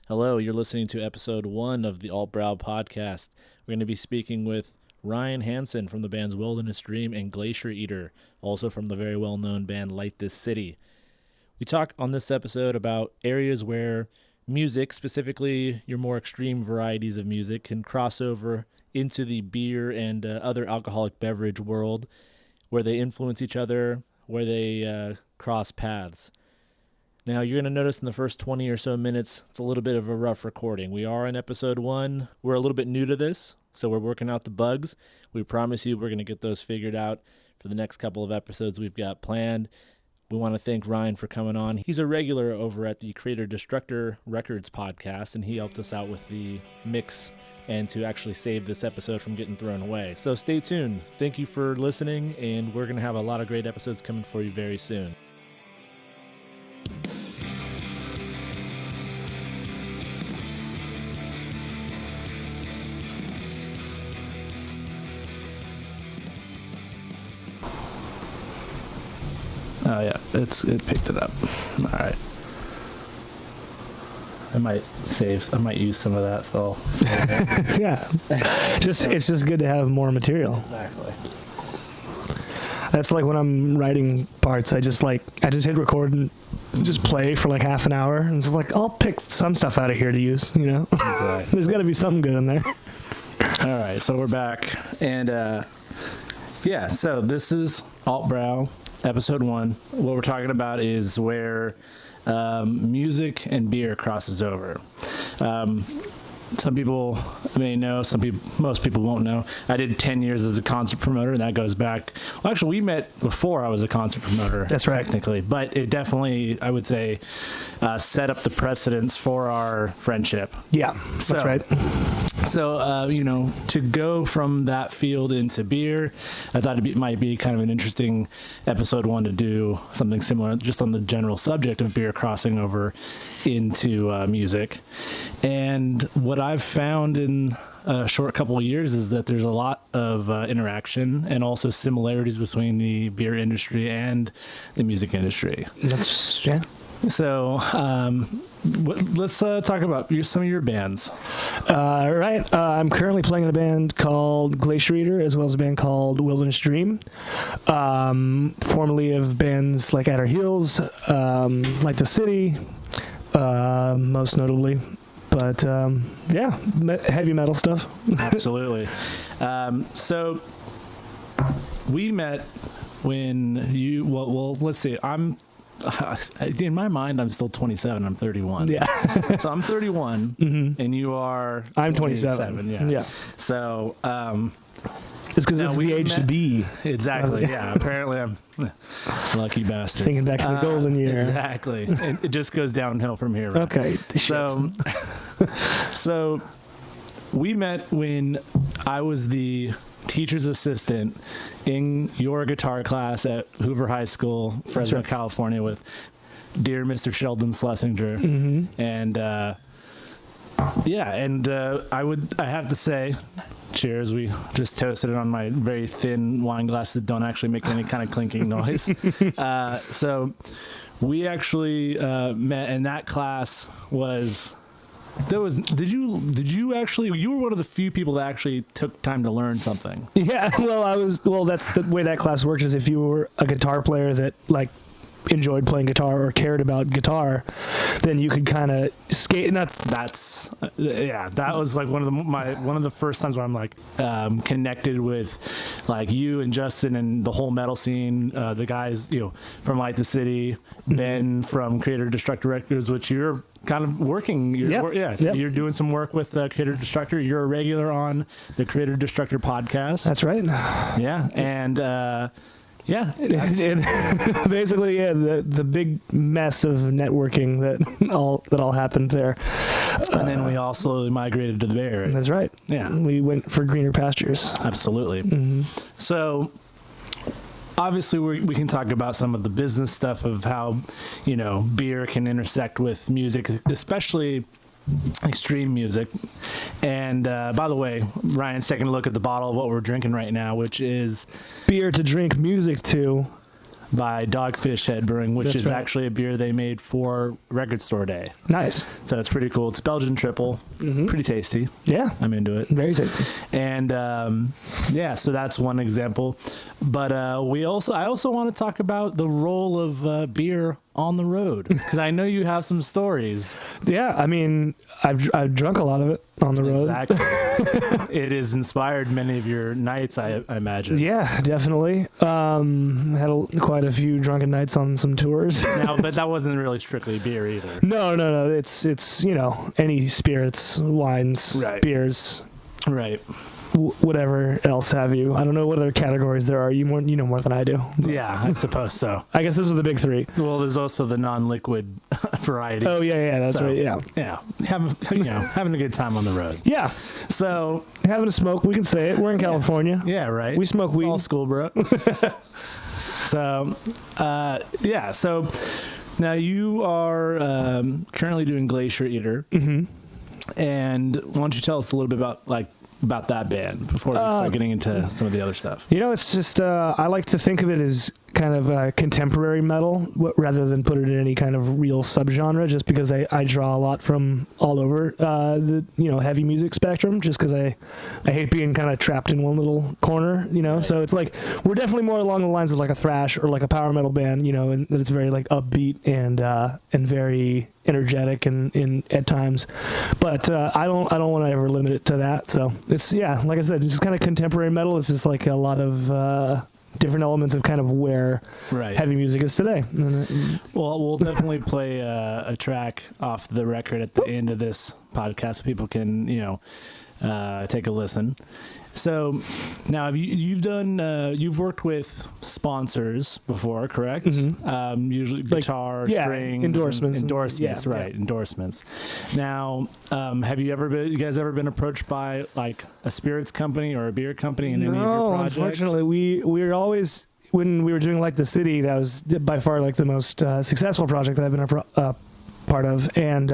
Hello, you're listening to episode 1 of the AltBrau podcast. We're going to be speaking with Ryan Hansen from the bands Wilderness Dream and Glacier Eater, also from the very well-known band Light This City. We talk on this episode about areas where music, specifically your more extreme varieties of music, can cross over into the beer and other alcoholic beverage world, where they influence each other, where they cross paths. Now, you're going to notice in the first 20 or so minutes, it's a little bit of a rough recording. We are in episode 1. We're a little bit new to this, so we're working out the bugs. We promise you we're going to get those figured out for the next couple of episodes we've got planned. We want to thank Ryan for coming on. He's a regular over at the Creator Destructor Records podcast, and he helped us out with the mix and to actually save this episode from getting thrown away. So stay tuned. Thank you for listening, and we're going to have a lot of great episodes coming for you very soon. Oh yeah, it picked it up. All right. I might use some of that. So yeah, it's just good to have more material. Exactly. That's like when I'm writing parts. I just hit record and just play for like half an hour, and it's like I'll pick some stuff out of here to use. You know, exactly. There's got to be something good in there. All right, so we're back, and so this is AltBrau. Episode 1. What we're talking about is where music and beer crosses over. Some people may know, most people won't know. I did 10 years as a concert promoter, and that goes back. Well, actually, we met before I was a concert promoter. That's right. Technically, but it definitely, I would say, set up the precedence for our friendship. Yeah, that's right. So, to go from that field into beer, I thought it might be kind of an interesting episode 1 to do something similar, just on the general subject of beer crossing over into music. And what I've found in a short couple of years is that there's a lot of interaction and also similarities between the beer industry and the music industry. Yeah. So let's talk about some of your bands. Right. I'm currently playing in a band called Glacier Eater, as well as a band called Wilderness Dream. Formerly of bands like At Our Heels, Light the City, most notably. But heavy metal stuff. Absolutely. So we met when you. Well, let's see. In my mind, I'm still 27. I'm 31. Yeah. So I'm 31, and you are. I'm 27. Yeah. So. It's because it's the age to be. Exactly. Yeah. Apparently, I'm lucky bastard. Thinking back to the golden year. Exactly. It just goes downhill from here. Right? Okay. So we met when I was the teacher's assistant in your guitar class at Hoover High School, Fresno, California, with dear Mr. Sheldon Schlesinger. And I have to say, cheers. We just toasted it on my very thin wine glass that don't actually make any kind of clinking noise. So we actually met, and that class was. Did you actually, you were one of the few people that actually took time to learn something. Yeah, that's the way that class works, is if you were a guitar player that enjoyed playing guitar or cared about guitar, then you could kind of skate. That was like one of the first times where I'm connected with you and Justin and the whole metal scene, the guys from Light the City, Ben from Creator Destructor Records, which you're kind of working. You're doing some work with Creator Destructor. You're a regular on the Creator Destructor podcast. That's right. Yeah, and. Basically, the big mess of networking that all happened there. And then we also migrated to the Bay Area. That's right. Yeah. We went for greener pastures. Absolutely. So, obviously, we can talk about some of the business stuff of how, beer can intersect with music, especially extreme music. And by the way, Ryan's taking a look at the bottle of what we're drinking right now, which is beer to drink music to. by Dogfish Head Brewing, which That's is right. actually a beer they made for Record Store Day. Nice. So it's pretty cool. It's Belgian triple, pretty tasty. Yeah. I'm into it. Very tasty. And so that's one example. But I also want to talk about the role of beer on the road, because I know you have some stories. Yeah, I mean, I've drunk a lot of it on the road. Exactly. It has inspired many of your nights, I imagine. Yeah, definitely. Had quite a few drunken nights on some tours. Now, but that wasn't really strictly beer either. No. It's any spirits, wines, Right. beers, Right. whatever else have you. I don't know what other categories there are. You know more than I do. Yeah, I suppose so. I guess those are the big three. Well, there's also the non-liquid varieties. Oh yeah, that's right. Yeah, Yeah, having a good time on the road. yeah. So Having a smoke, we can say it. We're in California. yeah, right. We smoke It's weed. all school, bro. So So now you are currently doing Glacier Eater, and why don't you tell us a little bit about that band before we start getting into some of the other stuff? It's just I like to think of it as kind of contemporary metal rather than put it in any kind of real subgenre, just because I draw a lot from all over the heavy music spectrum, just because I hate being kind of trapped in one little corner, Right. So it's like we're definitely more along the lines of like a thrash or like a power metal band, and that it's very like upbeat and very energetic and at times, but I don't want to ever limit it to that. So it's like I said, it's just kind of contemporary metal. It's just like a lot of different elements of kind of where Right. heavy music is today. Well, we'll definitely play a track off the record at the end of this podcast so people can, take a listen. So now you've worked with sponsors before, correct? Usually guitar, strings, endorsements. right? Endorsements. Now, have you guys ever been approached by like a spirits company or a beer company in any of your projects? Unfortunately, we were always, when we were doing Like the City, that was by far like the most successful project that I've been part of, and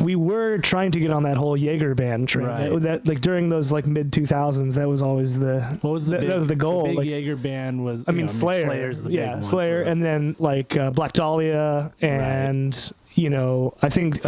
we were trying to get on that whole Jaeger band train. Right. That like during those like mid 2000s, that was always that was the goal. The big like, Jaeger band was. Slayer. Slayer's the big one. Slayer, and then like Black Dahlia, and I think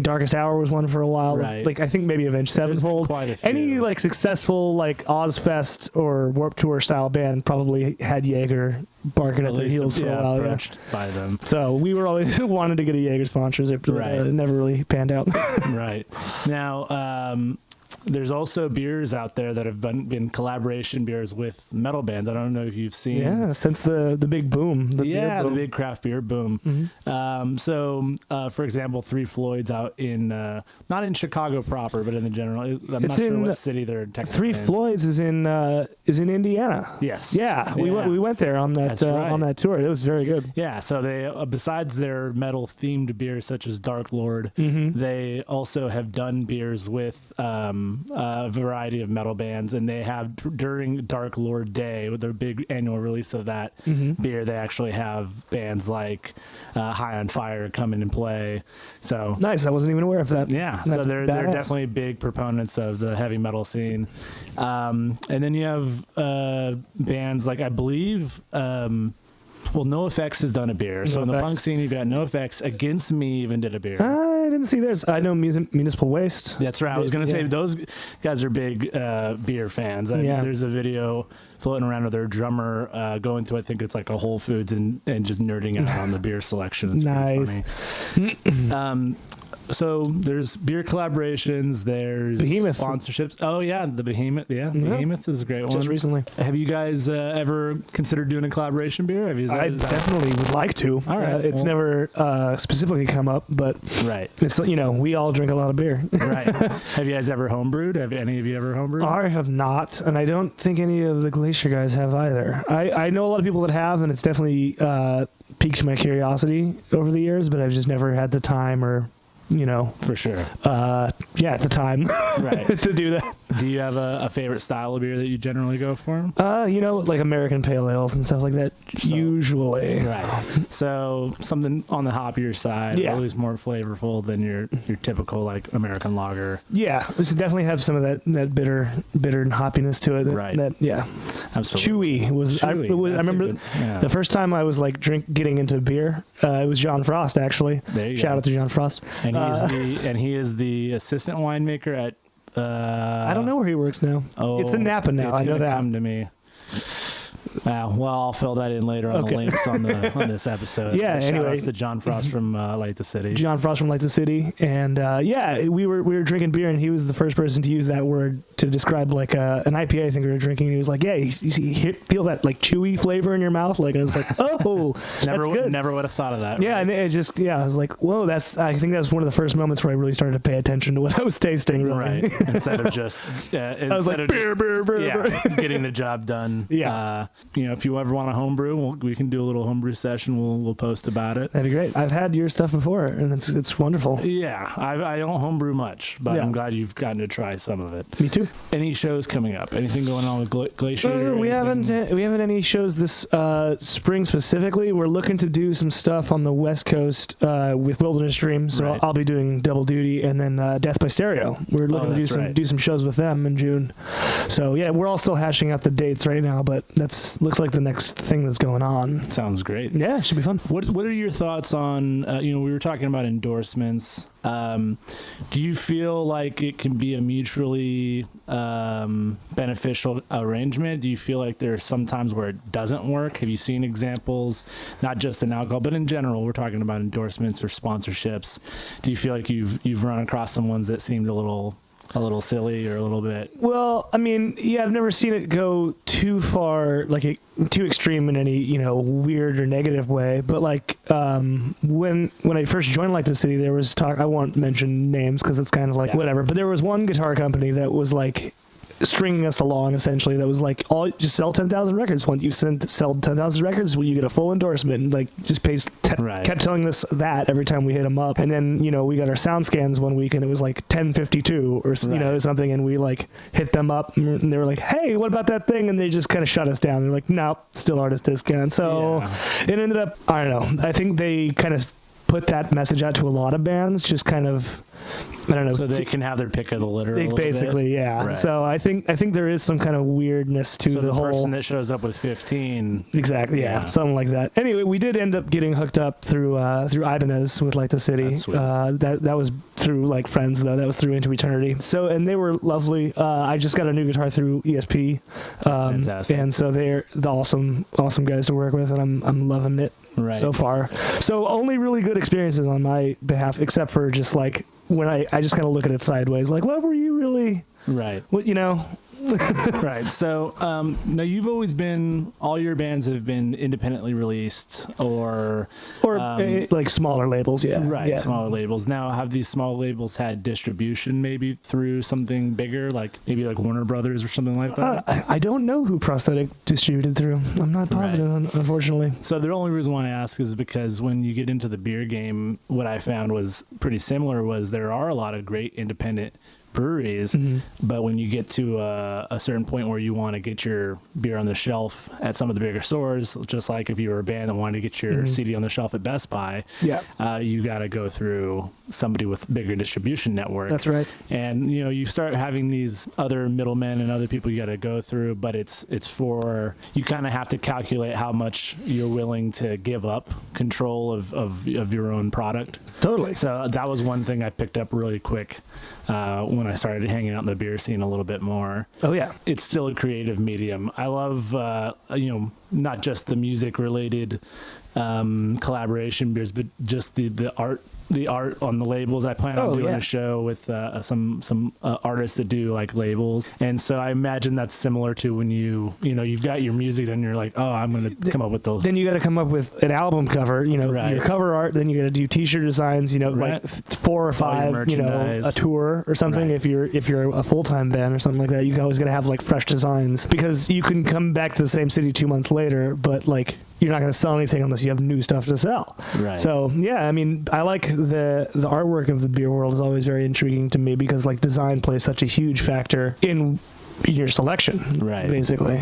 Darkest Hour was one for a while. Right. Like I think maybe Avenged Sevenfold. quite a few. Any like successful like Ozfest or Warped Tour style band probably had Jaeger barking at their heels for a while. Approached by them. So we were always wanted to get a Jaeger sponsorship, but it never really panned out. Right. Now, there's also beers out there that have been collaboration beers with metal bands. I don't know if you've seen. Yeah, since the big boom. The big craft beer boom. For example, Three Floyds out in not in Chicago proper, but in the general. I'm not sure what city they're technically Three in. Floyds is in Indiana. Yes. Yeah, we went there on that That's right. on that tour. It was very good. Yeah, so they besides their metal themed beers such as Dark Lord, they also have done beers with a variety of metal bands, and they have during Dark Lord Day, with their big annual release of that beer, they actually have bands like High on Fire come in and play. So Nice. I wasn't even aware of that. yeah, so That's they're badass. definitely big proponents of the heavy metal scene. And then you have bands like, I believe, NoFX has done a beer. So in the NoFX. punk scene, you've got NoFX. Against Me even did a beer. I didn't see theirs. I know Municipal Waste. That's right. I was going to say those guys are big beer fans. There's a video floating around of their drummer going to, I think it's like a Whole Foods and just nerding out on the beer selection. It's Nice. pretty funny. So there's beer collaborations. There's Behemoth. sponsorships. Oh yeah, the Behemoth. Yeah, Behemoth is a great one. Just recently. Have you guys ever considered doing a collaboration beer? I definitely would like to. All right. It's never specifically come up, but right. it's we all drink a lot of beer. Right. Have you guys ever homebrewed? Have any of you ever homebrewed? I have not, and I don't think any of the Glacier guys have either. I know a lot of people that have, and it's definitely piqued my curiosity over the years, but I've just never had the time or for sure. At the time, right, to do that. Do you have a favorite style of beer that you generally go for? Like American pale ales and stuff like that. usually. Right. So something on the hoppier side, Yeah. at least more flavorful than your typical like American lager. Yeah, this definitely have some of that bitter hoppiness to it. Right. Yeah. Absolutely. Chewy was. I remember the first time I was like getting into beer. It was John Frost actually. There you Shout go. out to John Frost. And he is the assistant winemaker at. I don't know where he works now. Oh, it's in Napa now. I know that. Come to me. Well, I'll fill that in later on the links on this episode. Yeah. Anyway, shout outs to John Frost from Light the City. John Frost from Light the City, and we were drinking beer, and he was the first person to use that word to describe like an IPA. I think we were drinking. And he was like, "Yeah, you feel that like chewy flavor in your mouth." Like, and I was like, "Oh, that's good." Never would have thought of that. Yeah, right? and it just I was like, "Whoa, that's." I think that's one of the first moments where I really started to pay attention to what I was tasting. Really. Right. Instead of just, I was like, beer, getting the job done. Yeah. If you ever want a homebrew, we can do a little homebrew session. We'll post about it. That'd be great. I've had your stuff before, and it's wonderful. Yeah, I don't homebrew much, but I'm glad you've gotten to try some of it. Me too. Any shows coming up? Anything going on with Glacier? We haven't any shows this spring specifically. We're looking to do some stuff on the West Coast with Wilderness Dream, so Right. I'll be doing double duty, and then Death by Stereo. We're looking to do some shows with them in June. So yeah, we're all still hashing out the dates right now, but looks like the next thing that's going on. Sounds great. Yeah, it should be fun. What are your thoughts on? We were talking about endorsements. Do you feel like it can be a mutually beneficial arrangement? Do you feel like there's some times where it doesn't work? Have you seen examples, not just in alcohol, but in general? We're talking about endorsements or sponsorships. Do you feel like you've run across some ones that seemed a little silly or a little bit? Well, I mean, yeah, I've never seen it go too far, like too extreme in any, weird or negative way. But like when I first joined Like the City, there was talk. I won't mention names because it's kind of like whatever. But there was one guitar company that was like stringing us along, essentially, that was like, just sell 10,000 records. Once you sell 10,000 records, you get a full endorsement, and like just kept telling us that every time we hit them up. And then we got our sound scans one week, and it was like 1052 or something, and we like hit them up, and they were like, "Hey, what about that thing?" And they just kind of shut us down. They're like, "No, still artist discount." So it ended up, I don't know, I think they kind of put that message out to a lot of bands, just kind of, I don't know. So they can have their pick of the litter. Basically, yeah. Right. So I think there is some kind of weirdness to the whole person that shows up with 15. Exactly, yeah, something like that. Anyway, we did end up getting hooked up through Ibanez with Like the City. That's sweet. That was through like friends though. That was through Into Eternity. So, and they were lovely. I just got a new guitar through ESP. That's fantastic. And so they're the awesome guys to work with, and I'm loving it so far. So only really good experiences on my behalf, except for just like when I just kind of look at it sideways, like, what were you really? Right. What, Right. So, now you've always been, all your bands have been independently released or like smaller labels. Yeah. Right. Yeah. Smaller labels. Now, have these small labels had distribution maybe through something bigger, like maybe like Warner Brothers or something like that? I don't know who Prosthetic distributed through. I'm not positive, unfortunately. So the only reason why I ask is because when you get into the beer game, what I found was pretty similar was there are a lot of great independent breweries, but when you get to a certain point where you want to get your beer on the shelf at some of the bigger stores, just like if you were a band that wanted to get your CD on the shelf at Best Buy, you got to go through somebody with bigger distribution network. That's right. And you start having these other middlemen and other people you got to go through, but it's for, you kind of have to calculate how much you're willing to give up control of your own product. Totally. So that was one thing I picked up really quick when I started hanging out in the beer scene a little bbit more. Oh yeah, it's still a creative medium. I love not just the music related collaboration beers, but just the art on the labels. I plan on doing a show with some artists that do like labels, and so I imagine that's similar to when you've got your music and you're like, oh, I'm going to come up with then you got to come up with an album cover, your cover art, then you got to do t-shirt designs, like 4 or 5, a tour or something. If you're a full-time band or something like that, you always got to have like fresh designs, because you can come back to the same city 2 months later, but like you're not going to sell anything unless you have new stuff to sell. Right. So yeah, I mean, I like the artwork of the beer world is always very intriguing to me, because like design plays such a huge factor in your selection, Right. basically.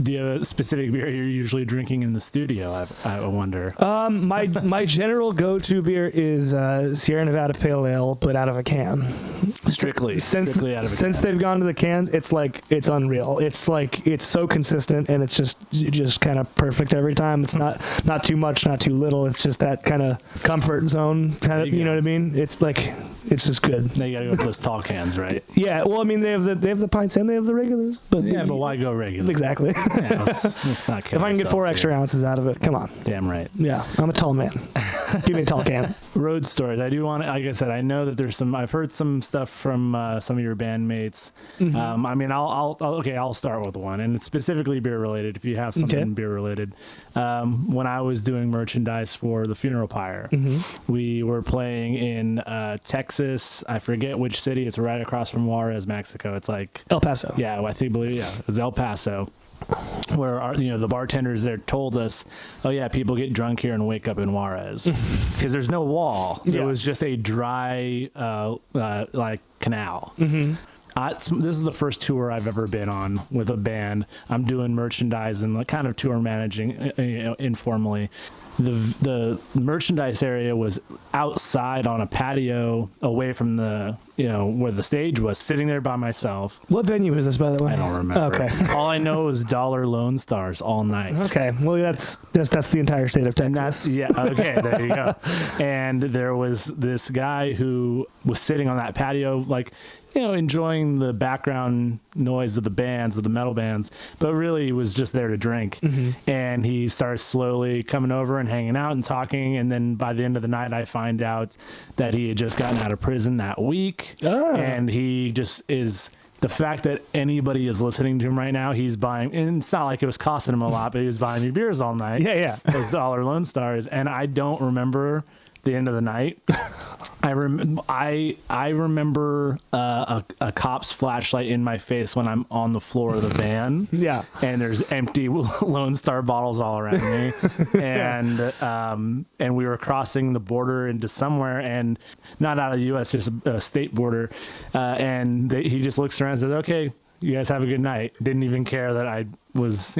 Do you have a specific beer you're usually drinking in the studio? I wonder. My general go-to beer is Sierra Nevada Pale Ale, but out of a can. Strictly out of a can. Since they've gone to the cans, it's unreal. It's so consistent, and it's just kind of perfect every time. It's not too much, not too little. It's just that kind of comfort zone kind of. You know what I mean? It's just good. Now you got to go with those tall cans, right? Yeah. Well, I mean, they have the pints and they have the regulars. But but why go regular? Exactly. Yeah, let's not kill if I can get 4 extra here. ounces out of it, come on. Damn right. Yeah, I'm a tall man. Give me a tall can. Road stories. I do want to, like I said, I know that there's some, I've heard some stuff from some of your bandmates. Mm-hmm. I mean, I'll start with one, and it's specifically beer related. If you have something beer related. When I was doing merchandise for the Funeral Pyre, we were playing in Texas. I forget which city. It's right across from Juarez, Mexico. It's like El Paso. Yeah, it was El Paso, where the bartenders there told us, oh yeah, people get drunk here and wake up in Juarez because there's no wall. Yeah. It was just a dry like canal. This is the first tour I've ever been on with a band. I'm doing merchandise and kind of tour managing informally. The merchandise area was outside on a patio away from the where the stage was, sitting there by myself. What venue is this, by the way? I don't remember. Okay. All I know is Dollar Lone Stars all night. Okay. Well, that's the entire state of Texas. Okay, there you go. And there was this guy who was sitting on that patio, like, enjoying the background noise of the metal bands, but really he was just there to drink. And he starts slowly coming over and hanging out and talking. And then by the end of the night, I find out that he had just gotten out of prison that week. Oh. And he just is... The fact that anybody is listening to him right now, he's buying, and it's not like it was costing him a lot, but he was buying me beers all night. Yeah. Those Dollar Lone Stars. And I don't remember the end of the night. I remember a cop's flashlight in my face when I'm on the floor of the van. Yeah. And there's empty Lone Star bottles all around me. And we were crossing the border into somewhere, and not out of the U.S., just a state border. And he just looks around and says, okay, you guys have a good night. Didn't even care that I was,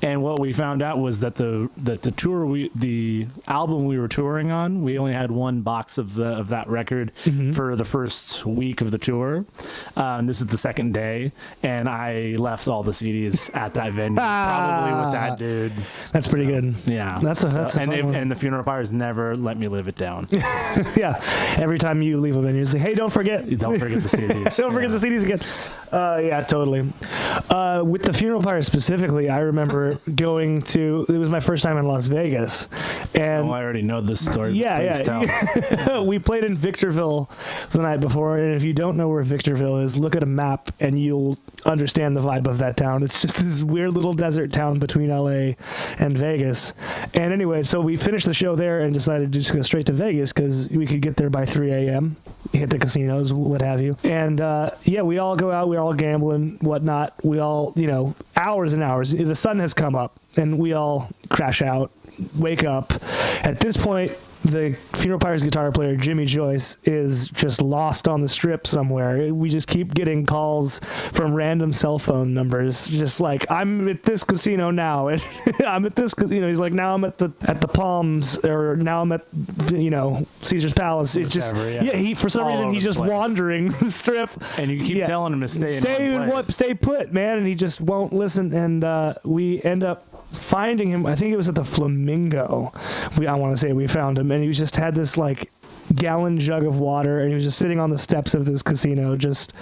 And what we found out was that the album we were touring on, we only had one box of that record for the first week of the tour. This is the second day, and I left all the CDs at that venue, probably with that dude. That's pretty good. Yeah, that's a fun one. And the Funeral Pyres never let me live it down. Yeah, every time you leave a venue, you say, "Hey, don't forget the CDs. Don't forget the CDs again." Yeah, totally. With the Funeral Pyre specifically, I remember going to, it was my first time in Las Vegas, and I already know this story. Yeah. We played in Victorville the night before, and if you don't know where Victorville is, look at a map and you'll understand the vibe of that town. It's just this weird little desert town between LA and Vegas. And anyway, so we finished the show there and decided to just go straight to Vegas because we could get there by 3 a.m., hit the casinos, what have you. And we all go out, we're all gambling, whatnot. We all, hours and hours. The sun has come up, and we all crash out, wake up. At this point, the Funeral Pyre's guitar player, Jimmy Joyce, is just lost on the strip somewhere. We just keep getting calls from random cell phone numbers, just like, I'm at this casino now, and I'm at this casino. He's like, now I'm at the Palms, or now I'm at, Caesar's Palace. It's just, he, for some reason, he's just wandering the strip. And you keep telling him to stay put, man, and he just won't listen. And we end up finding him. I think it was at the Flamingo. I want to say we found him, and he just had this like gallon jug of water, and he was just sitting on the steps of this casino. Just,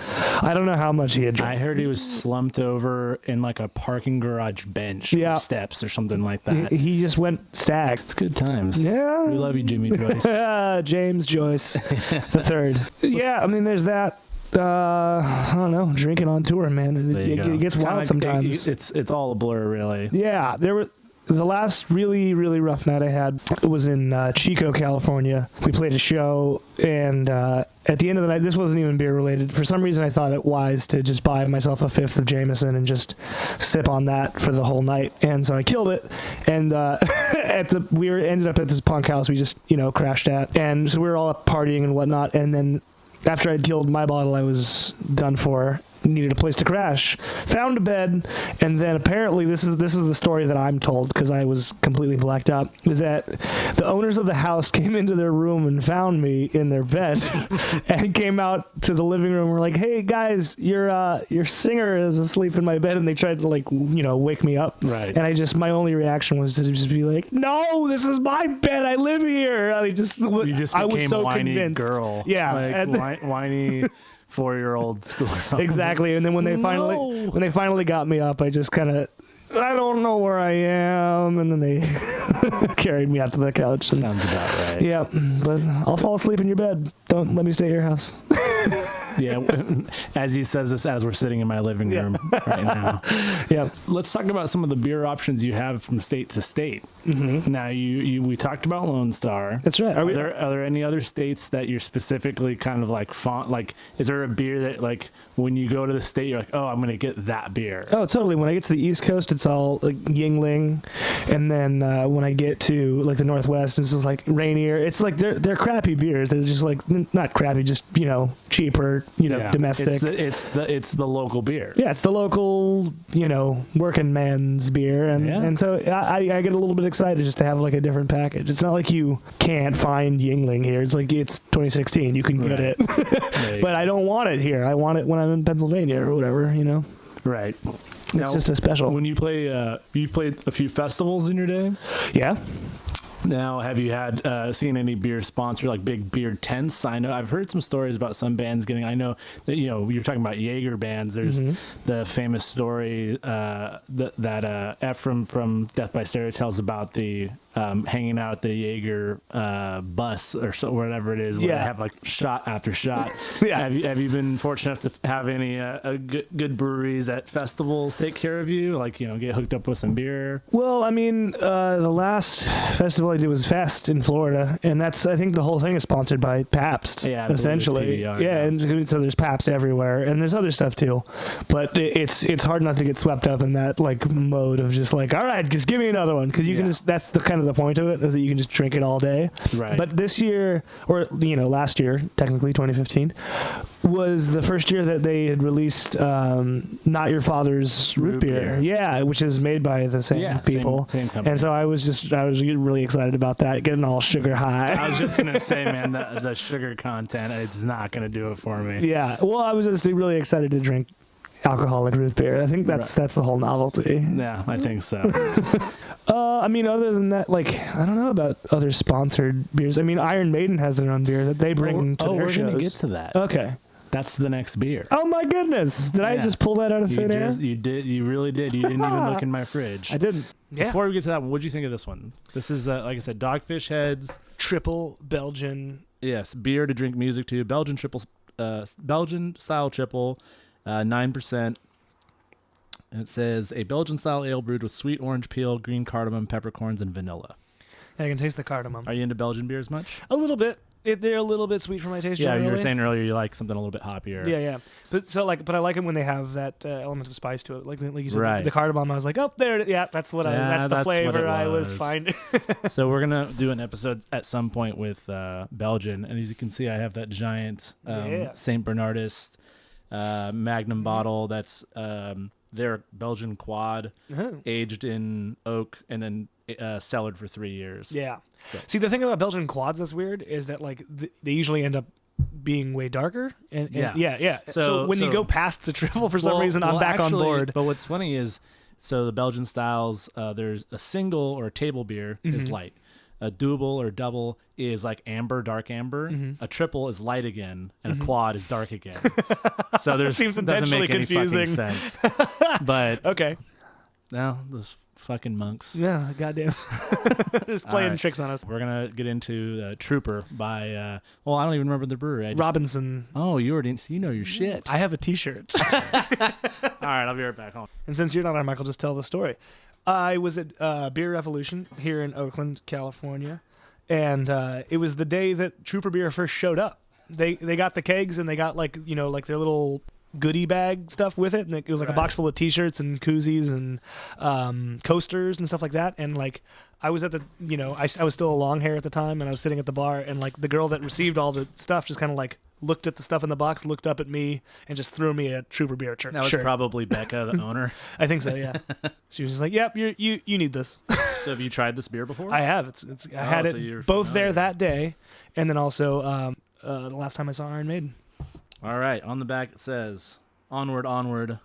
I don't know how much he had drank. I heard he was slumped over in like a parking garage bench, steps or something like that. He just went stag. It's good times. Yeah, we love you, Jimmy Joyce. James Joyce the third. Yeah, I mean, there's that. I don't know, drinking on tour, man. It gets wild sometimes. It's all a blur, really. Yeah, the last really, really rough night I had was in Chico, California. We played a show, and at the end of the night, this wasn't even beer related. For some reason, I thought it wise to just buy myself a fifth of Jameson and just sip on that for the whole night. And so I killed it. And we ended up at this punk house we just crashed at, and so we were all up partying and whatnot. And then after I'd killed my bottle, I was done for. needed a place to crash. Found a bed, and then apparently this is the story that I'm told because I was completely blacked out. Is that the owners of the house came into their room and found me in their bed, and came out to the living room. And were like, "Hey guys, your singer is asleep in my bed," and they tried to wake me up. Right. And my only reaction was to just be like, "No, this is my bed. I live here." I just I was so whiny convinced. Girl. Yeah, like whiny 4-year-old schoolgirl. Exactly. And then when they finally got me up, I just kind of, I don't know where I am, and then they carried me out to the couch. Sounds about right. Yeah, but I'll fall asleep in your bed. Don't let me stay at your house. Yeah, as he says this, as we're sitting in my living room right now. Yeah. Let's talk about some of the beer options you have from state to state. Mm-hmm. Now, we talked about Lone Star. That's right. Are there any other states that you're specifically kind of like is there a beer that like when you go to the state you're like, oh, I'm going to get that beer? Oh, totally. When I get to the East Coast, it's all like Yingling, and then when I get to like the Northwest, it's just like Rainier. It's like they're crappy beers. They're just like not crappy, just cheaper. Domestic. It's the local beer. Yeah, it's the local, working man's beer, and so I get a little bit excited just to have like a different package. It's not like you can't find Yingling here. It's like it's 2016, you can get it, but I don't want it here. I want it when I'm in Pennsylvania or whatever. Right. It's just a special. When you play, you've played a few festivals in your day. Yeah. Now, have you seen any beer sponsor, like big beer tents? I know I've heard some stories about some bands getting. I know that you're talking about Jaeger bands. There's the famous story that Ephraim from Death by Stereo tells about the hanging out at the Jaeger bus or whatever it is, where they have like shot after shot. Yeah. Have you been fortunate enough to have any good breweries at festivals take care of you? Like get hooked up with some beer. Well, I mean, the last festival I did was Fest in Florida, and I think the whole thing is sponsored by Pabst, essentially. And so there's Pabst everywhere, and there's other stuff too, but it's hard not to get swept up in that like mode of just like, all right, just give me another one, because you can just, that's the kind of the point of it, is that you can just drink it all day. Right. But this year, or last year, technically 2015, was the first year that they had released Not Your Father's root beer. Yeah, which is made by the same people. Same company. And so I was really excited about that, getting all sugar high. I was just gonna say, man, the sugar content, it's not gonna do it for me. Yeah, well, I was just really excited to drink alcoholic root beer. I think that's the whole novelty. Yeah, I think so. I mean, other than that, like, I don't know about other sponsored beers. I mean, Iron Maiden has their own beer that they bring to their shows. We're gonna get to that. Okay. That's the next beer. Oh my goodness! Did I just pull that out of thin air? You did. You really did. You didn't even look in my fridge. I didn't. Yeah. Before we get to that one, what'd you think of this one? This is, like I said, Dogfish Heads. Triple Belgian. Yes, beer to drink music to. Belgian style triple, 9%. And it says a Belgian style ale brewed with sweet orange peel, green cardamom, peppercorns, and vanilla. I can taste the cardamom. Are you into Belgian beers much? A little bit. They're a little bit sweet for my taste. Yeah, generally. you were saying earlier you like something a little bit hoppier. Yeah. But I like it when they have that element of spice to it. Like you said, right. the cardamom. I was like, oh, there. Yeah, that's the flavor I was finding. So we're gonna do an episode at some point with Belgian, and as you can see, I have that giant Saint Bernardus Magnum bottle. That's their Belgian quad, aged in oak, and then cellared for 3 years. Yeah. So. See, the thing about Belgian quads that's weird is that like they usually end up being way darker. And yeah. So when you go past the triple, for some reason, I'm back on board. But what's funny is, so the Belgian styles, there's a single or a table beer is light. A double or double is like amber, dark amber. A triple is light again, and a quad is dark again. So there's seems intentionally confusing. Any fucking sense. But okay, now those fucking monks. Yeah, goddamn, just playing tricks on us. We're gonna get into Trooper by. I don't even remember the brewery. Robinson. Oh, you already. You know your shit. I have a T-shirt. All right, I'll be right back home. And since you're not on, Michael, just tell the story. I was at Beer Revolution here in Oakland, California, and it was the day that Trooper Beer first showed up. They got the kegs and they got like their little goodie bag stuff with it, and it was like a box full of T-shirts and koozies and coasters and stuff like that. And like I was at the I was still a long hair at the time, and I was sitting at the bar, and like the girl that received all the stuff just kind of like looked at the stuff in the box, looked up at me, and just threw me a Trooper beer shirt. That was probably Becca, the owner. I think so. Yeah. She was just like, "Yep, you need this." So have you tried this beer before? I have. I had it both there that day, and then also the last time I saw Iron Maiden. All right. On the back it says, "Onward, onward,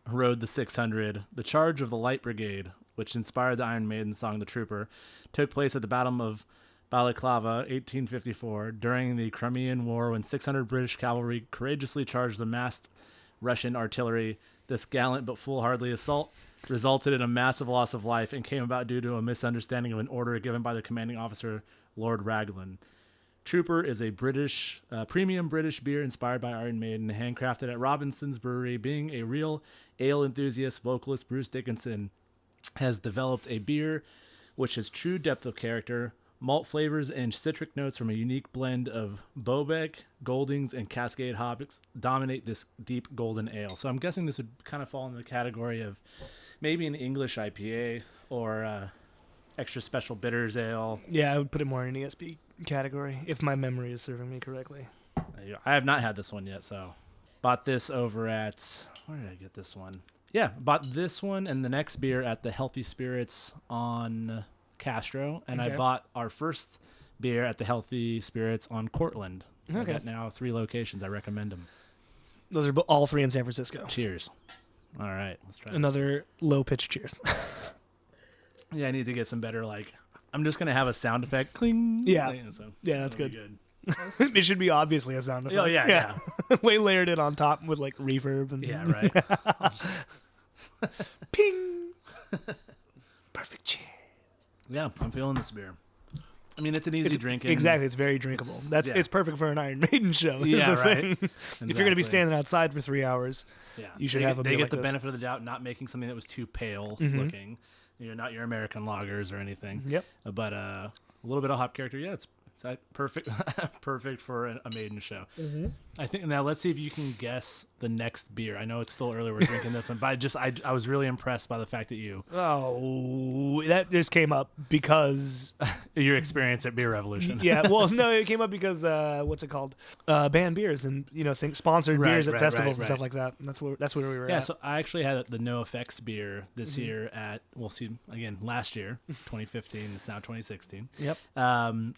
rode the 600. The charge of the Light Brigade, which inspired the Iron Maiden song The Trooper, took place at the Battle of Balaclava, 1854, during the Crimean War when 600 British cavalry courageously charged the massed Russian artillery. This gallant but foolhardy assault resulted in a massive loss of life and came about due to a misunderstanding of an order given by the commanding officer, Lord Raglan. Trooper is a premium British beer inspired by Iron Maiden, handcrafted at Robinson's Brewery. Being a real ale enthusiast, vocalist Bruce Dickinson has developed a beer which has true depth of character, malt flavors and citric notes from a unique blend of Bobek, Goldings, and Cascade hops dominate this deep golden ale. So I'm guessing this would kind of fall in the category of maybe an English IPA or extra special bitters ale. Yeah, I would put it more in an ESB category, if my memory is serving me correctly. I have not had this one yet, so bought this over at, where did I get this one? Yeah, bought this one and the next beer at the Healthy Spirits on Castro, and I bought our first beer at the Healthy Spirits on Cortland. I've got now 3 locations. I recommend them. Those are all 3 in San Francisco. Cheers. All right, let's try another low-pitched cheers. Yeah, I need to get some better, I'm just going to have a sound effect. Cling. Yeah. So yeah, that's good. It should be obviously a sound effect. Oh, yeah. Way layered it on top with, reverb. And yeah, right. Ping. Perfect cheers. Yeah, I'm feeling this beer. I mean, it's an easy drink. Exactly, it's very drinkable. It's perfect for an Iron Maiden show. Yeah, right. Exactly. If you're going to be standing outside for 3 hours, you should have a beer They get like the this. benefit of the doubt, not making something that was too pale looking. Not your American lagers or anything. Yep. But a little bit of hop character. Yeah, it's perfect. Perfect for a Maiden show. I think now let's see if you can guess the next beer. I know it's still early. We're drinking this one, but I was really impressed by the fact that you. Oh, that just came up because your experience at Beer Revolution. Yeah, well, no, it came up because what's it called? Banned beers and sponsored beers at festivals and stuff like that. That's where we were. Yeah, at. so I actually had the No Effects beer this year at last year, 2015. It's now 2016. Yep.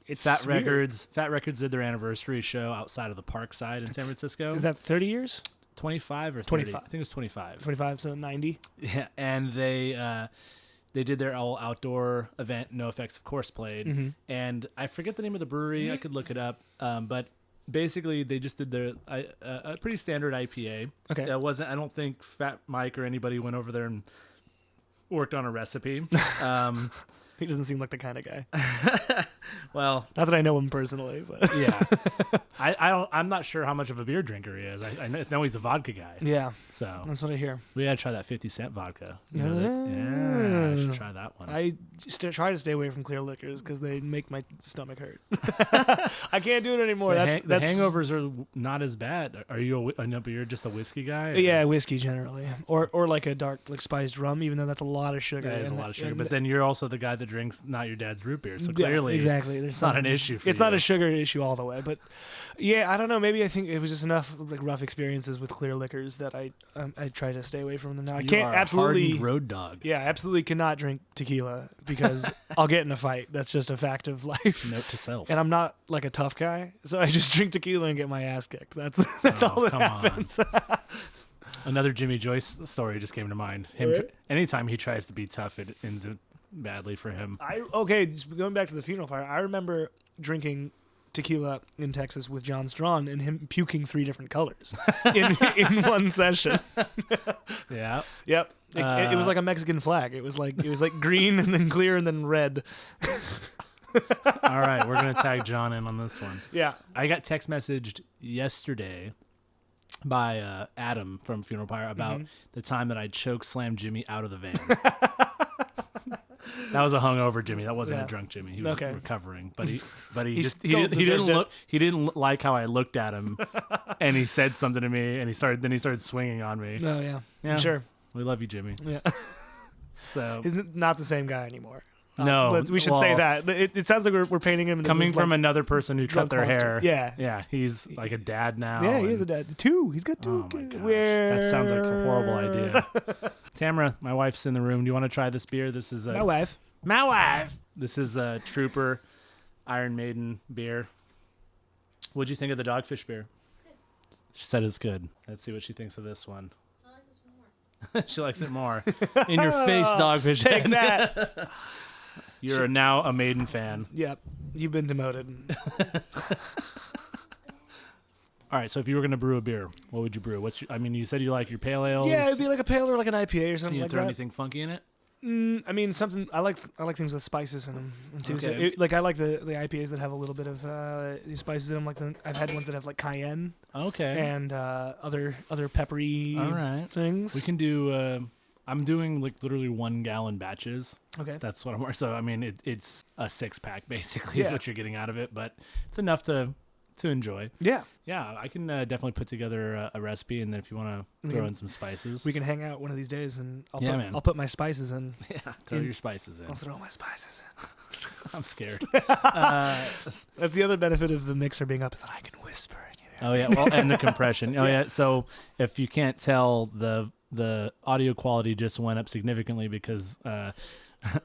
It's Fat Records. Fat Records did their anniversary show outside of the Parkside in San Francisco. Is that 30 years? 25 or 30? 25. I think it was 25. 25, so 90. Yeah, and they did their all outdoor event. No Effects, of course, played. And I forget the name of the brewery. I could look it up. But basically, they just did their a pretty standard IPA. Okay. It wasn't. I don't think Fat Mike or anybody went over there and worked on a recipe. He doesn't seem like the kind of guy. Well, not that I know him personally, but yeah, I'm not sure how much of a beer drinker he is. I know he's a vodka guy. Yeah, so that's what I hear. We gotta try that 50-cent vodka. Yeah, I should try that one. I try to stay away from clear liquors because they make my stomach hurt. I can't do it anymore. The hangovers are not as bad. Are you? But you're just a whiskey guy. Or? Yeah, whiskey generally, or like a dark spiced rum. Even though that's a lot of sugar. That is a lot of sugar. But then you're also the guy that drinks not your dad's root beer. So clearly, exactly. It's not an issue for you. It's not a sugar issue all the way. But yeah, I don't know. Maybe I think it was just enough rough experiences with clear liquors that I try to stay away from them now. I can't absolutely road dog. Yeah, absolutely cannot drink tequila because I'll get in a fight. That's just a fact of life. Note to self. And I'm not like a tough guy, so I just drink tequila and get my ass kicked. That's all that happens. Another Jimmy Joyce story just came to mind. Anytime he tries to be tough, it ends badly for him. Going back to the funeral pyre, I remember drinking tequila in Texas with John Strawn and him puking 3 different colors in one session. Yeah. Yep. It was like a Mexican flag. It was like green and then clear and then red. All right, we're gonna tag John in on this one. Yeah. I got text messaged yesterday by Adam from Funeral Pyre about the time that I choke slammed Jimmy out of the van. That was a hungover Jimmy. That wasn't a drunk Jimmy. He was recovering, but he didn't like how I looked at him, and he said something to me, and he started swinging on me. Oh yeah. Sure. We love you, Jimmy. Yeah. So he's not the same guy anymore. No, we should say that. It sounds like we're painting him coming from like, another person who cut their hair. Yeah. Yeah, he's like a dad now. Yeah, he is a dad. 2. He's got 2. Oh my gosh. That sounds like a horrible idea. Tamara, my wife's in the room. Do you want to try this beer? This is My wife. This is the Trooper Iron Maiden beer. What'd you think of the Dogfish beer? She said it's good. Let's see what she thinks of this one. I like this one more. She likes it more. In your face, Dogfish. Take that. You're now a Maiden fan. Yep. You've been demoted. All right, so if you were going to brew a beer, what would you brew? You said you like your pale ales. Yeah, it'd be like a pale or like an IPA or something You like throw that. anything funky in it? Something I like things with spices in them too. Okay. So I like the IPAs that have a little bit of these spices in them. Like I've had ones that have like cayenne. Okay. And other peppery All right. things. We can do. I'm doing like literally 1 gallon batches. Okay. That's what I'm. So it's a 6-pack basically is Yeah. what you're getting out of it, but it's enough to enjoy. Yeah. Yeah, I can definitely put together a recipe, and then if you want to throw in some spices, We can hang out one of these days, and man. I'll put my spices in. yeah, throw your spices in. I'll throw my spices in. I'm scared. That's the other benefit of the mixer being up is that I can whisper in your ear. Oh yeah, well, and the compression. Oh yeah. So if you can't tell, the audio quality just went up significantly because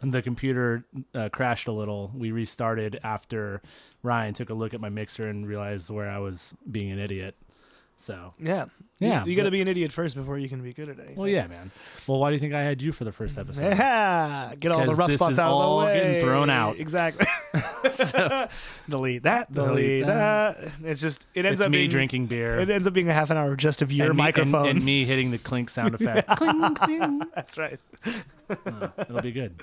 the computer crashed a little. We restarted after Ryan took a look at my mixer and realized where I was being an idiot. So Yeah. Yeah, You got to be an idiot first before you can be good at anything. well, yeah, man. Well, why do you think I had you for the first episode? Yeah. Get all the 'Cause rough this spots is out all of the way. getting thrown out. Exactly. Delete that. Delete that. It's just it ends It's up me being drinking beer. It ends up being a half an hour just of your and me- microphone. and me hitting the clink sound effect. Cling, cling. That's right. Oh, it'll be good.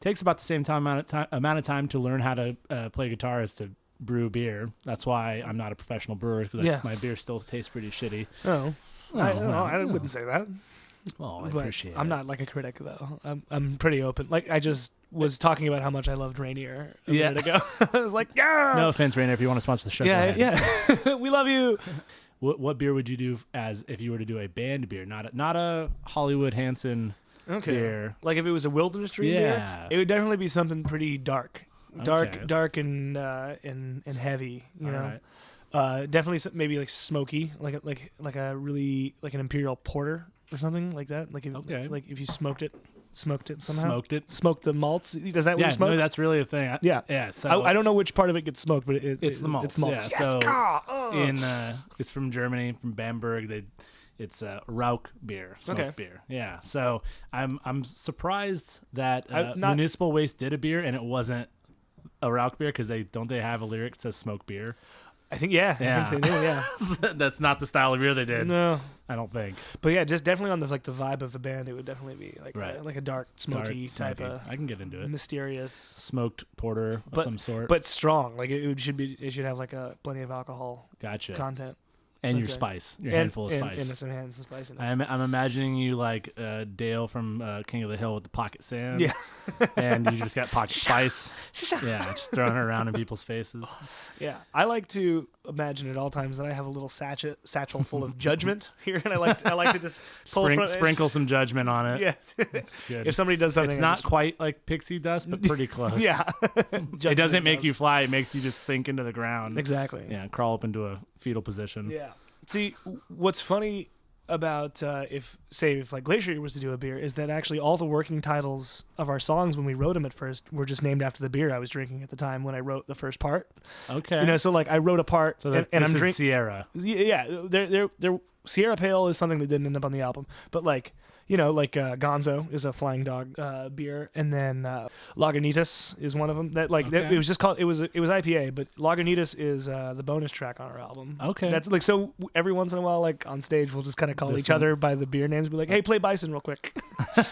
Takes about the same amount of time to learn how to play guitar as to brew beer. That's why I'm not a professional brewer because Yeah. my beer still tastes pretty shitty. Oh. I well, wouldn't say that. Oh, I But appreciate it. I'm not like a critic though. I'm pretty open. Like I just was talking about how much I loved Rainier a minute ago. I was like, yeah. No offense, Rainer. If you want to sponsor the show, Yeah, go ahead. yeah. We love you. What beer would you do as if you were to do a band beer, not a Hollywood Hansen Okay. beer? Like if it was a Wilderness Stream Yeah. beer, it would definitely be something pretty dark, Okay. dark and heavy. You All know, right. definitely maybe like smoky, like a really like an imperial porter or something like that. Like if you smoked it somehow. Smoked the malts. Does that what Yeah, you smoke? no, that's really a thing. Yeah. Yeah. So I don't know which part of it gets smoked, but it's the malts. It's malts. Yeah. Yes. So Ah, it's from Germany, from Bamberg. It's Rauch beer, smoked beer. Yeah. So I'm surprised that Municipal Waste did a beer and it wasn't a Rauch beer because they have a lyric that says smoke beer. I think I think they do. Yeah. That's not the style of beer they did. No. I don't think. But yeah, just definitely on the vibe of the band, it would definitely be like Right. like a dark, smoky type of I can get into it. mysterious, Smoked porter of some sort. but strong. Like it should have like plenty of alcohol Gotcha. content And your Okay. spice, your handful of spice. and some hands of spiciness. I'm imagining you like Dale from King of the Hill with the pocket sand. Yeah. And you just got pocket spice. Yeah, just throwing it around in people's faces. Yeah, I like to imagine at all times that I have a little satchel full of judgment here, and I like to just pull Sprinkle some judgment on it. Yeah, It's good. if somebody does something, It's not quite like pixie dust, but pretty close. Yeah, It doesn't make you fly. It makes you just sink into the ground. exactly. Yeah, crawl up into a fetal position. Yeah. See, what's funny about if like Glacier was to do a beer is that actually all the working titles of our songs when we wrote them at first were just named after the beer I was drinking at the time when I wrote the first part. Okay. You know, so like I wrote a part So and I'm this is drinking. Sierra. Yeah, they're Sierra Pale is something that didn't end up on the album, but like. You know, like Gonzo is a Flying Dog beer, and then Lagunitas is one of them. That like Okay. it was just called it was IPA, but Lagunitas is the bonus track on our album. Okay. That's like so. Every once in a while, like on stage, we'll just kind of call This each other by the beer names. Be like, "Hey, play Bison real quick."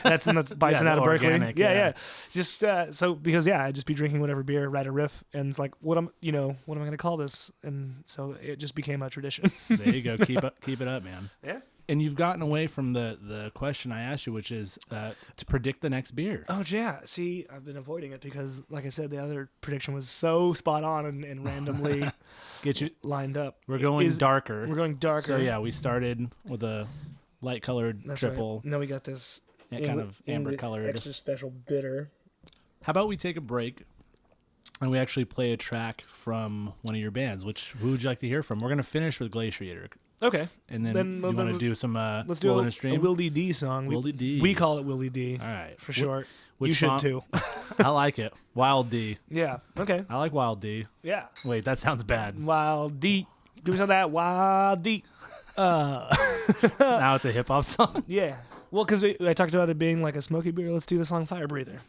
that's Bison out of Berkeley. organic, Yeah, yeah. yeah. Just so because I'd just be drinking whatever beer, write a riff, and it's like, what am I going to call this? And so it just became a tradition. There you go. Keep it up, man. Yeah. And you've gotten away from the question I asked you, which is to predict the next beer. Oh yeah, see, I've been avoiding it because, like I said, the other prediction was so spot on and randomly Get you. lined up. We're going darker. We're going darker. So yeah, we started with a light colored That's triple, right. Now we got this kind of amber colored. extra special bitter. How about we take a break and we actually play a track from one of your bands? Who would you like to hear from? We're going to finish with Glacier. Okay. And then you want to do some let's do a Willie D song. Willie D. We call it Willie D. All right. For short. Which you song? should too. I like it. Wild D. Yeah. Okay. I like Wild D. Yeah. Wait, that sounds bad. Wild D. Do we sound that? Wild D. Now it's a hip hop song. Yeah. Well, because I talked about it being like a smoky beer. Let's do the song Fire Breather.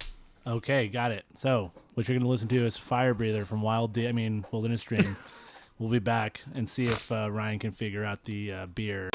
Okay, got it. So what you're going to listen to is Fire Breather from Wilderness Dream. We'll be back and see if Ryan can figure out the beer.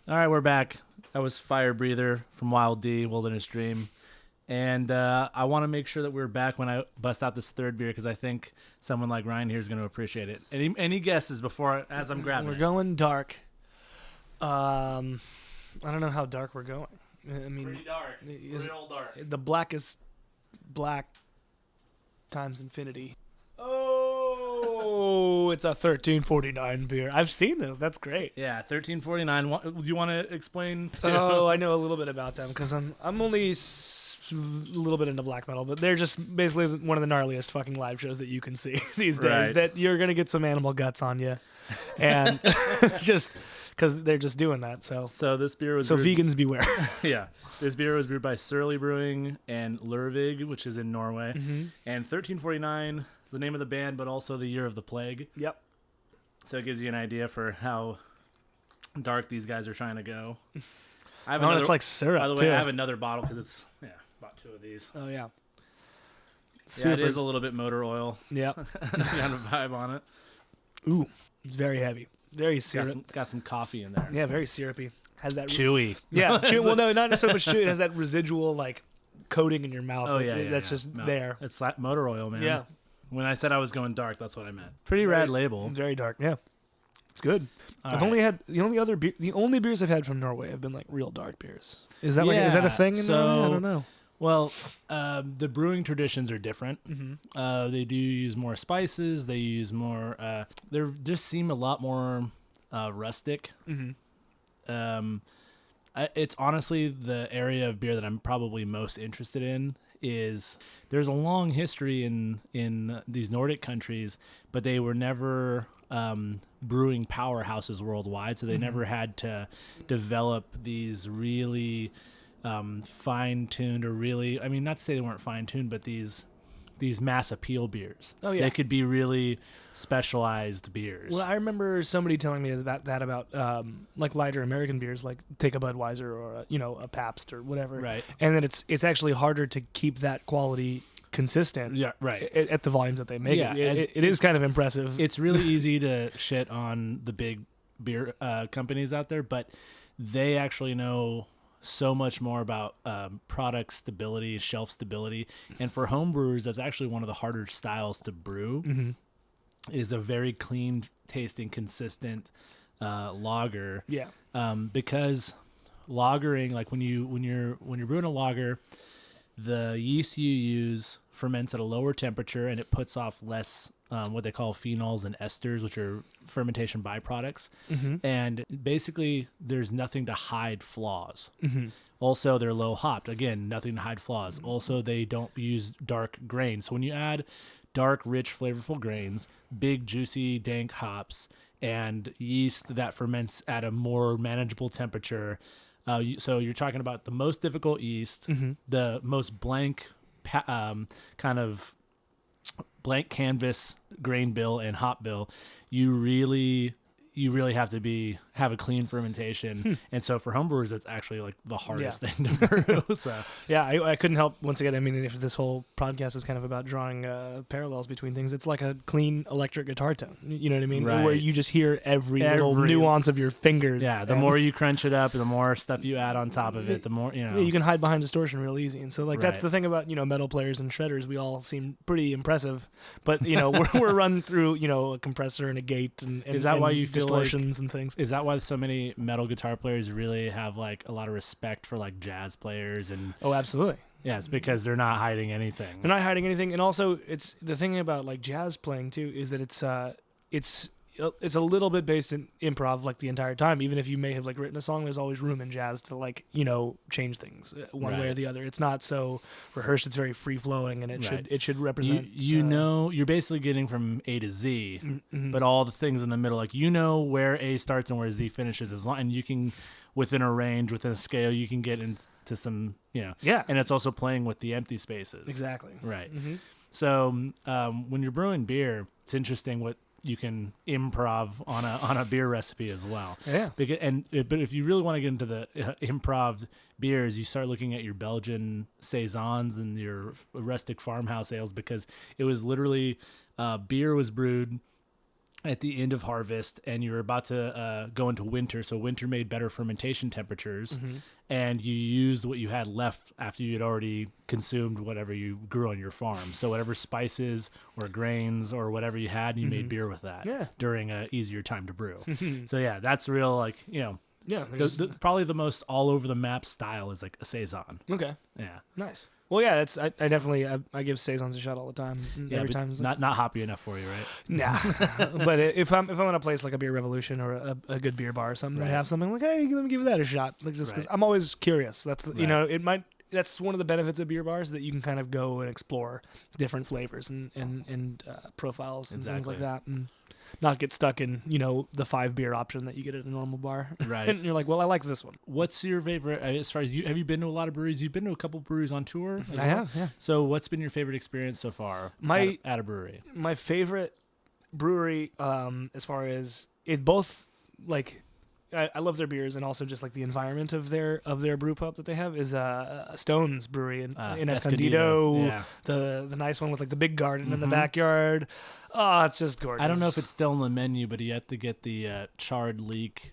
All right, we're back. That was Fire Breather from Wild D, Wilderness Dream. And I want to make sure that we're back when I bust out this third beer because I think someone like Ryan here is going to appreciate it. Any guesses as I'm grabbing We're it? going dark. I don't know how dark we're going. I mean, Pretty dark. Pretty old dark. The blackest black times infinity. Oh! Oh, it's a 1349 beer. I've seen this. That's great. Yeah, 1349. Do you want to explain? Oh, I know a little bit about them because I'm only a little bit into black metal, but they're just basically one of the gnarliest fucking live shows that you can see these days. Right. That you're gonna get some animal guts on you, and just because they're just doing that. So So this beer was so brewed- vegans beware. Yeah, this beer was brewed by Surly Brewing and Lurvig, which is in Norway. Mm-hmm. And 1349, the name of the band, but also the year of the plague. Yep. So it gives you an idea for how dark these guys are trying to go. I have Oh, another, it's like syrup. by the way, too. I have another bottle because it's bought 2 of these. Oh yeah. Yeah, it is a little bit motor oil Yeah. kind of vibe on it. Ooh, it's very heavy. Very syrup. Got some coffee in there. Yeah, very syrupy. Has that Chewy. Yeah, well, no, not so much chewy. It has that residual like coating in your mouth. Oh that- yeah, that's just No, there. It's that motor oil, man. Yeah, When I said I was going dark, that's what I meant. Pretty rad label. very dark. Yeah, it's good. All I've right. only had the only beers I've had from Norway have been like real dark beers. Is that is that a Yeah, thing in so- Norway? I don't know. Well, the brewing traditions are different. Mm-hmm. They do use more spices. They use more. They just seem a lot more rustic. Mm-hmm. It's honestly the area of beer that I'm probably most interested in. Is there's a long history in these Nordic countries, but they were never brewing powerhouses worldwide, so they never had to develop these really fine-tuned or really, I mean, not to say they weren't fine-tuned, but these mass appeal beers. Oh, yeah. They could be really specialized beers. Well, I remember somebody telling me about like lighter American beers, like take a Budweiser or a Pabst or whatever, Right. and then it's actually harder to keep that quality consistent. Yeah, right. At the volumes that they make. Yeah, It is kind of impressive. It's really easy to shit on the big beer companies out there, but they actually know so much more about product stability, shelf stability, and for home brewers, that's actually one of the harder styles to brew. Mm-hmm. It is a very clean tasting, consistent lager. Yeah. Because lagering, like when you're brewing a lager, the yeast you use ferments at a lower temperature and it puts off less what they call phenols and esters, which are fermentation byproducts. Mm-hmm. And basically, there's nothing to hide flaws. Mm-hmm. Also, they're low hopped. Again, nothing to hide flaws. Also, they don't use dark grains. So when you add dark, rich, flavorful grains, big, juicy, dank hops, and yeast that ferments at a more manageable temperature, so you're talking about the most difficult yeast, Mm-hmm. the most blank kind of blank canvas grain bill and hop bill. You really have to have a clean fermentation. And so for homebrewers, that's actually like the hardest thing to brew. So Yeah, I couldn't help, once again, I mean, if this whole podcast is kind of about drawing parallels between things, it's like a clean electric guitar tone. You know what I mean? Right. Where you just hear every little nuance of your fingers. yeah, the and- more you crunch it up, the more stuff you add on top of it, the more, Yeah, you can hide behind distortion real easy. And so, like, that's Right. the thing about, metal players and shredders. We all seem pretty impressive. But, we're run through, a compressor and a gate and Is that why and you feel like- distortions and things. Is that why so many metal guitar players really have like a lot of respect for like jazz players? And Oh, absolutely. yeah, it's because they're not hiding anything. They're not hiding anything, and also it's the thing about like jazz playing too is that it's a little bit based in improv like the entire time. Even if you may have like written a song, there's always room in jazz to like change things one way or Right. the other. It's not so rehearsed. It's very free flowing, and Right. it should represent. You're basically getting from A to Z, Mhm. but all the things in the middle, like where A starts and where Z finishes, as long and you can within a range, within a scale, you can get into some yeah, and it's also playing with the empty spaces. exactly. Right. Mm-hmm. So when you're brewing beer, it's interesting what you can improv on a beer recipe as well. Yeah. But if you really want to get into the improv beers, you start looking at your Belgian saisons and your rustic farmhouse ales, because it was literally beer was brewed at the end of harvest and you're about to go into winter. So winter made better fermentation temperatures, Mm-hmm. and you used what you had left after you had already consumed whatever you grew on your farm. So whatever spices or grains or whatever you had, and you made beer with that Yeah. during a easier time to brew. So yeah, that's real, like, Yeah. probably the most all over the map style is like a saison. Okay. Yeah. Nice. Well, yeah, that's I definitely I give saisons a shot all the time. Yeah, Every but time. It's like, not hoppy enough for you, right? nah. But if I'm in a place like a Beer Revolution or a good beer bar or something, Right. that have something like, hey, let me give that a shot. Like just because Right. I'm always curious. That's the, Right. it might. That's one of the benefits of beer bars, that you can kind of go and explore different flavors and profiles and things like Exactly. that, and not get stuck in the 5 beer option that you get at a normal bar. Right. And you're like, well, I like this one. What's your favorite, as far as have you been to a lot of breweries? You've been to a couple breweries on tour as I well? have, yeah. So what's been your favorite experience so far at a brewery? My favorite brewery, as far as it, both like I love their beers and also just like the environment of their brew pub that they have, is Stone's Brewery in Escondido. Yeah. The nice one with like the big garden in the Mhm. backyard. Oh, it's just gorgeous. I don't know if it's still on the menu, but you have to get the charred leek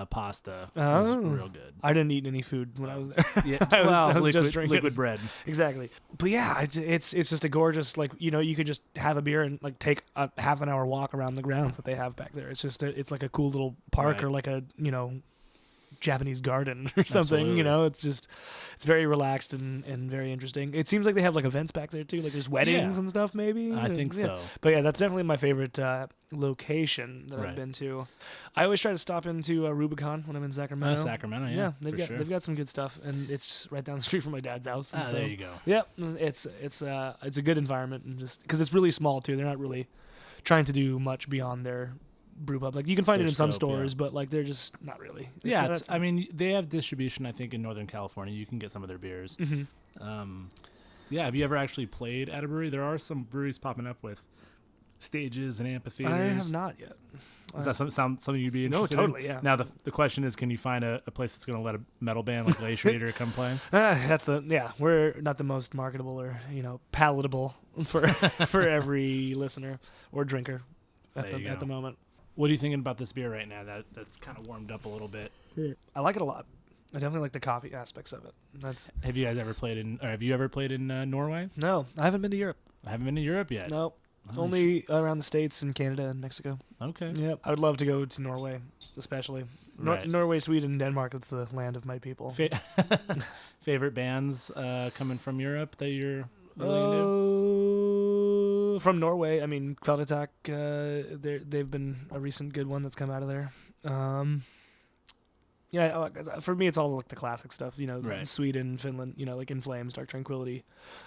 pasta. Oh. It's real good. I didn't eat any food when I was there. Yeah, I was just drinking. liquid bread. Exactly. But yeah, it's just a gorgeous, like, you could just have a beer and like take a half an hour walk around the grounds that they have back there. It's just it's like a cool little park, Right. or like a Japanese garden or something. Absolutely. It's very relaxed and very interesting. It seems like they have like events back there too, like there's weddings Yeah. and stuff maybe. I think Yeah. so. But yeah, that's definitely my favorite location that Right. I've been to. I always try to stop into Rubicon when I'm in Sacramento. Sacramento, yeah. They've got some good stuff, and it's right down the street from my dad's house. and so, There you go. yeah, it's a good environment, and just because it's really small too. They're not really trying to do much beyond their brew pub. Like you can find Their it in some scope, yeah. stores, but like they're just not really. Yeah, I mean, they have distribution, I think, in Northern California. You can get some of their beers. hmm Yeah, have you ever actually played at a brewery? There are some breweries popping up with stages and amphitheaters. I have not yet. Is that something you'd be No, interested totally, in? yeah. Now, the question is, can you find a place that's going to let a metal band like Glacier Eater come play? We're not the most marketable or palatable for for every listener or drinker There you at the go. moment. What are you thinking about this beer right now? That's kind of warmed up a little bit. I like it a lot. I definitely like the coffee aspects of it. Have you guys ever played have you ever played in Norway? No, I haven't been to Europe. I haven't been to Europe yet. No, Nice. only around the States and Canada and Mexico. Okay. Yep, I would love to go to Norway, especially Right. Norway, Sweden, Denmark. It's the land of my people. Favorite bands coming from Europe that you're really into? From Norway, I mean, Kveldtak, they've been a recent good one that's come out of there. For me, it's all like the classic stuff. Right. Sweden, Finland. Like In Flames, Dark Tranquility,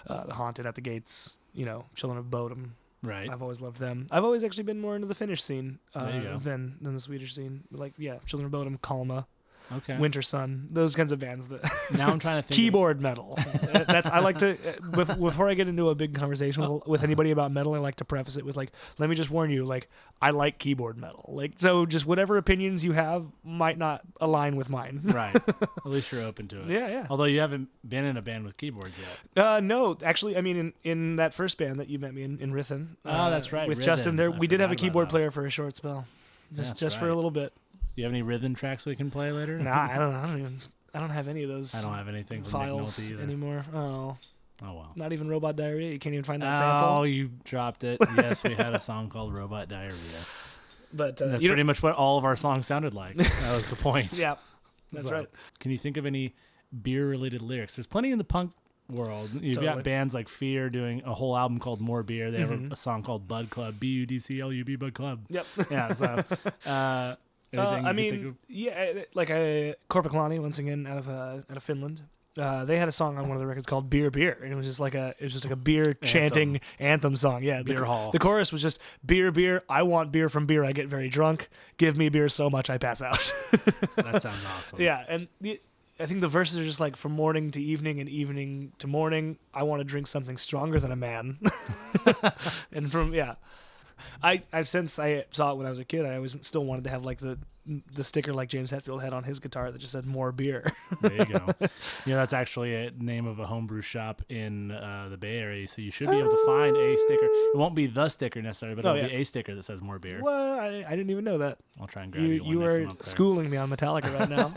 The Haunted, At the Gates. Children of Bodom. Right. I've always loved them. I've always actually been more into the Finnish scene There you go. than the Swedish scene. Like, yeah, Children of Bodom, Kalma, Okay. Winter Sun, those kinds of bands that Now I'm trying to think. keyboard metal. I like to before I get into a big conversation with anybody about metal, I like to preface it with like, let me just warn you, like, I like keyboard metal. Like, so just whatever opinions you have might not align with mine. Right. At least you're open to it. Yeah. Although you haven't been in a band with keyboards yet. No, actually, I mean, in that first band that you met me in Rithen. Oh, that's right, With Rithen. Justin there, I we did have a forgot about keyboard that. player for a short spell, just for a right. little bit. Do you have any rhythm tracks we can play later? Nah, I don't have any of those. I don't have anything from Nick files Nolte either. anymore. Oh, Oh well. not even Robot Diarrhea. You can't even find that Oh, sample. you dropped it. Yes, we had a song called Robot Diarrhea. But That's you pretty much what all of our songs sounded like. That was the point. yeah, that's So, right. Can you think of any beer-related lyrics? There's plenty in the punk world. You've Totally. got bands like Fear doing a whole album called More Beer. They have Mhm. a song called Bud Club, BUDCLUB, Bud Club. Yep. Yeah. So, anything I you can think mean, of? yeah, like Korpiklani, once again out of Finland. They had a song on one of the records called "Beer Beer," and it was just like a beer chanting anthem song. Yeah, Beer hall. The chorus was just "Beer, beer. I want beer from beer. I get very drunk. Give me beer so much I pass out." That sounds awesome. Yeah, and I think the verses are just like from morning to evening and evening to morning. I want to drink something stronger than a man. And I've since I saw it when I was a kid. I always still wanted to have like the sticker like James Hetfield had on his guitar that just said "More Beer." There you go. That's actually a name of a homebrew shop in the Bay Area, so you should be able to find a sticker. It won't be the sticker necessarily, but it'll be a sticker that says More Beer. Well, I didn't even know that. I'll try and grab you one You next are time I'm there. schooling me on Metallica right now.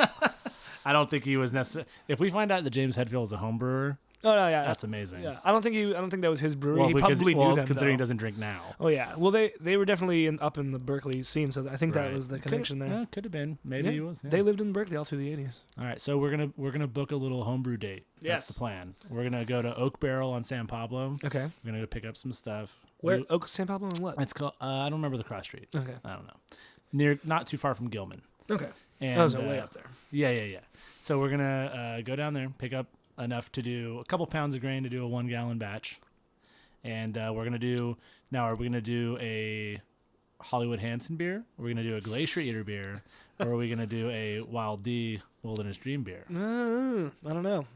I don't think he was necessary. If we find out that James Hetfield is a home brewer, Oh no, yeah, That's amazing. yeah. I don't think that was his brewery. Well, He because, probably knew them, considering he though. doesn't drink now. Oh yeah. Well, they were definitely up in the Berkeley scene, so I think that Right. was the connection there. Could have been. Maybe Yeah. he was. Yeah. They lived in Berkeley all through the 80s. All right, so we're gonna book a little homebrew date. That's Yes. the plan. We're gonna go to Oak Barrel on San Pablo. Okay. We're gonna go pick up some stuff. Where? Do- Oak San Pablo and what? It's called. I don't remember the cross street. Okay. I don't know. Not too far from Gilman. Okay. And Those are way up there. Yeah. So we're gonna go down there, pick up enough to do a couple pounds of grain to do a 1 gallon batch, and we're gonna do. Now, are we gonna do a Hollywood Hansen beer? Are we gonna do a Glacier Eater beer? Or are we gonna do a Wild D Wilderness Dream beer? I don't know.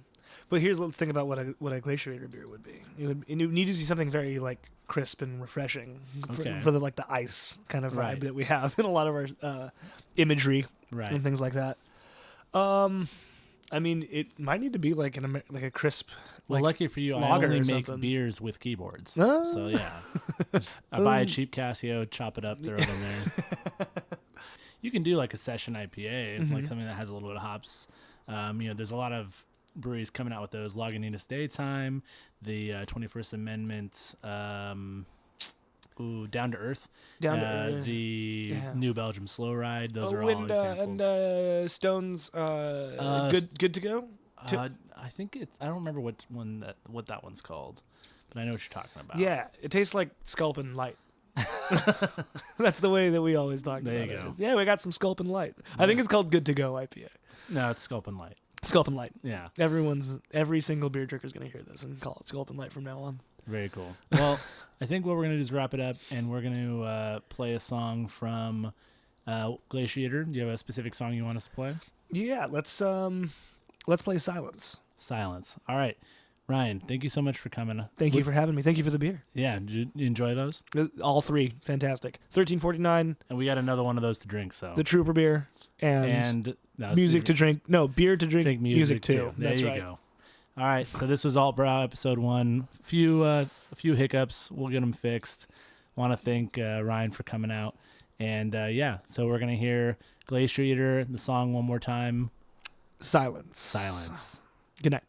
But here's the thing about what a Glacier Eater beer would be. It would need to be something very like crisp and refreshing Okay. for the like the ice kind of vibe Right. that we have in a lot of our imagery Right. and things like that. I mean, it might need to be like like a crisp. Well, like, lucky for you, I lager only or make something. beers with keyboards. Ah. So yeah, I buy a cheap Casio, chop it up, throw it in there. You can do like a session IPA, like something that has a little bit of hops. There's a lot of breweries coming out with those. Lagunitas Daytime, the 21st Amendment, Down to Earth, Down to Earth. the Yeah. New Belgium Slow Ride. Those are all and, examples. and Stones, good to go. I think it's. I don't remember what that one's called, but I know what you're talking about. Yeah, it tastes like Sculpin Light. That's the way that we always talk There about you it. go. Yeah, we got some Sculpin Light. I think it's called Good to Go IPA. No, it's Sculpin Light. Sculpin Light. Yeah, Every single beer drinker's gonna hear this and call it Sculpin Light from now on. very cool. Well, I think what we're gonna do is wrap it up, and we're gonna play a song from Glacier Eater. Do you have a specific song you want us to play? Yeah, let's play Silence. Silence. All right, Ryan. Thank you so much for coming. Thank you for having me. Thank you for the beer. Yeah, did you enjoy those? All three, fantastic. 1349, And we got another one of those to drink. So the Trooper beer, and no, music to drink. No, beer to drink. drink music too. There That's you right. go. All right, so this was AltBrau episode 1. A few hiccups. We'll get them fixed. Want to thank Ryan for coming out. And so we're going to hear Glacier Eater, the song one more time. Silence. Silence. Good night.